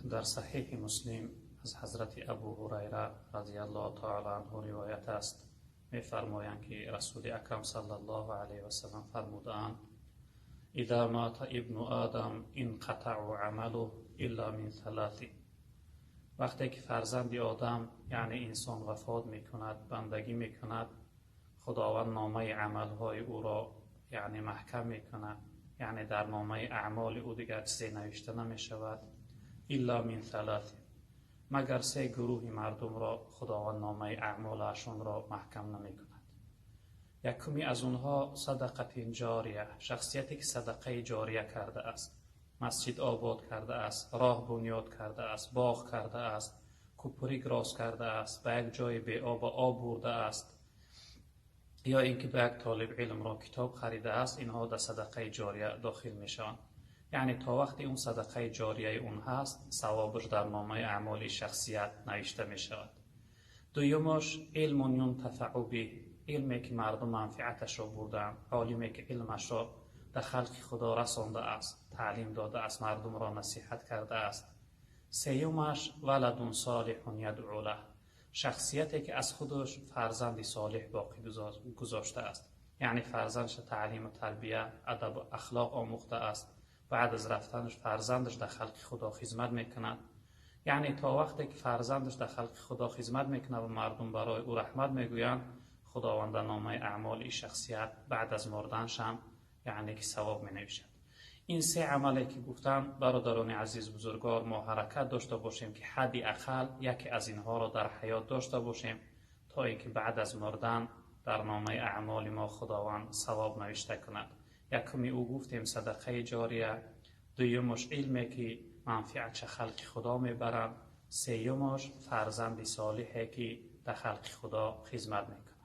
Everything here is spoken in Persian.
در صحیح مسلم از حضرت ابو هریره رضی الله تعالی عنه روایت است، می‌فرمایند که رسول اکرم صلی الله علیه و سلم فرمودند: اذا مات ابن آدم انقطع عمله الا من ثلاث. وقتی که فرزند آدم یعنی انسان وفات میکند، بندگی میکند، خداوند نامه عملهای او را یعنی محکم میکند، یعنی در نامه اعمال او دیگر چیزی نوشته نمیشود الا من ثلاث، مگر سه گروه مردم را خداوند نامه اعمالشان را محکم نمیکند. یکمی از اونها صدقه جاریه، شخصیتی که صدقه جاریه کرده است، مسجد آباد کرده است، راه بنیاد کرده است، باغ کرده است، کوپری گراس کرده است، به یک جای به آب برده است، یا اینکه به یک طالب علم را کتاب خریده است. اینها در صدقه جاریه داخل میشن. یعنی تا وقتی اون صدقه جاریه اون هست، ثوابش در نامه اعمال شخصیت نوشته می شود. دویمش علم ینتفع به، علمی که مردم منفعتش را بردن، عالمی که علمش را در خلق خدا رسانده است، تعلیم داده است، مردم را نصیحت کرده است. سیومش ولد صالح یدعو له، شخصیتی که از خودش فرزند صالح باقی گذاشته است، یعنی فرزندش تعلیم و تربیه، ادب و اخلاق آموخته است، بعد از رفتنش فرزندش در خلق خدا خدمت میکند. یعنی تا وقتی که فرزندش در خلق خدا خدمت میکنه و مردم برای او رحمت میگویند، خداوند نامه اعمال این شخصیت بعد از مردنش هم یعنی که ثواب مینویسد. این سه عملی که گفتم برادران عزیز بزرگوار، ما حرکت داشته باشیم که حدی اقل یکی از اینها را در حیات داشته باشیم تا اینکه بعد از مردن در نامه اعمال ما خداوند ثواب نوشته کند. یکمی او گفتیم صدقه جاریه، دویمش علمی که منفعت خلق خدا میبرند، سیومش فرزند صالحی که در خلق خدا خدمت میکند.